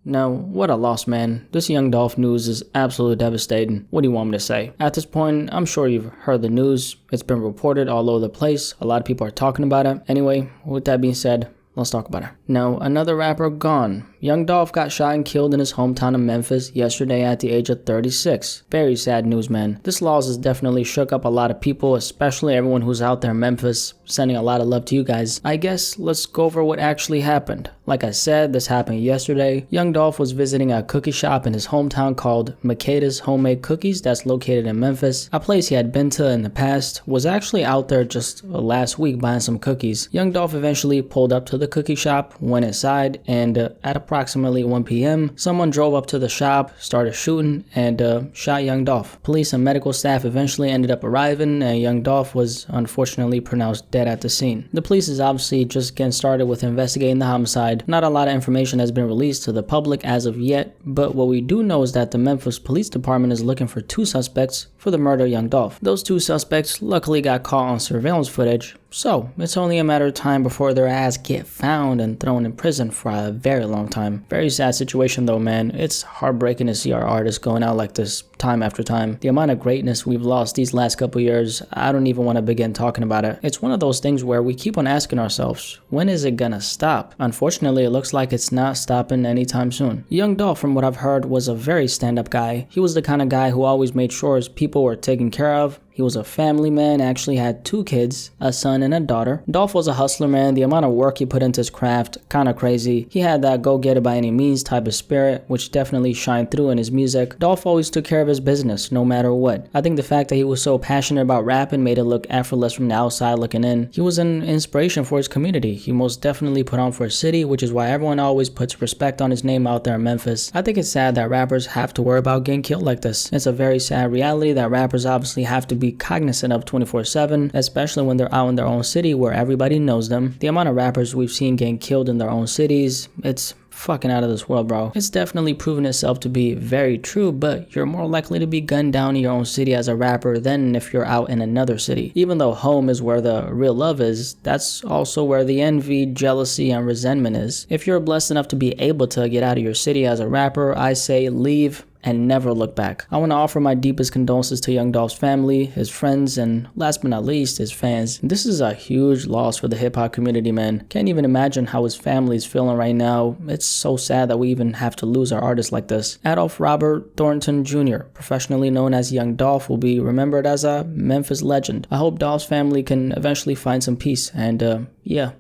Now, what a loss, man. This young Dolph news is absolutely devastating. What do you want me to say? At this point, I'm sure you've heard the news. It's been reported all over the place. A lot of people are talking about it. Anyway, with that being said, let's talk about it. Now, another rapper gone. Young Dolph got shot and killed in his hometown of Memphis yesterday at the age of 36. Very sad news, man. This loss has definitely shook up a lot of people, especially everyone who's out there in Memphis. Sending a lot of love to you guys. I guess let's go over what actually happened. Like I said, this happened yesterday. Young Dolph was visiting a cookie shop in his hometown called Makeda's Homemade Cookies that's located in Memphis. A place he had been to in the past. Was actually out there just last week buying some cookies. Young Dolph eventually pulled up to the cookie shop, went inside, and at approximately 1 p.m., someone drove up to the shop, started shooting, and shot Young Dolph. Police and medical staff eventually ended up arriving, and Young Dolph was unfortunately pronounced dead at the scene. The police is obviously just getting started with investigating the homicide. Not a lot of information has been released to the public as of yet, but what we do know is that the Memphis Police Department is looking for 2 suspects for the murder of Young Dolph. Those 2 suspects luckily got caught on surveillance footage, so it's only a matter of time before their ass get found and thrown in prison for a very long time. Very sad situation though, man. It's heartbreaking to see our artists going out like this time after time. The amount of greatness we've lost these last couple years, I don't even want to begin talking about it. It's one of those things where we keep on asking ourselves, when is it gonna stop? Unfortunately, it looks like it's not stopping anytime soon. Young Dolph, from what I've heard, was a very stand-up guy. He was the kind of guy who always made sure his people were taken care of. He was a family man, actually had 2 kids, a son and a daughter. Dolph was a hustler, man. The amount of work he put into his craft, kinda crazy. He had that go-get-it by any means type of spirit, which definitely shined through in his music. Dolph always took care of his business, no matter what. I think the fact that he was so passionate about rapping made it look effortless from the outside looking in. He was an inspiration for his community. He most definitely put on for his city, which is why everyone always puts respect on his name out there in Memphis. I think it's sad that rappers have to worry about getting killed like this. It's a very sad reality that rappers obviously have to be cognizant of 24/7, especially when they're out in their own city where everybody knows them. The amount of rappers we've seen getting killed in their own cities, it's fucking out of this world, bro. It's definitely proven itself to be very true, but you're more likely to be gunned down in your own city as a rapper than if you're out in another city. Even though home is where the real love is, that's also where the envy, jealousy, and resentment is. If you're blessed enough to be able to get out of your city as a rapper, I say leave and never look back. I want to offer my deepest condolences to Young Dolph's family, his friends, and last but not least, his fans. This is a huge loss for the hip-hop community, man. Can't even imagine how his family is feeling right now. It's so sad that we even have to lose our artists like this. Adolph Robert Thornton Jr., professionally known as Young Dolph, will be remembered as a Memphis legend. I hope Dolph's family can eventually find some peace, and yeah,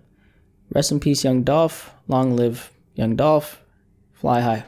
rest in peace, Young Dolph. Long live Young Dolph. Fly high.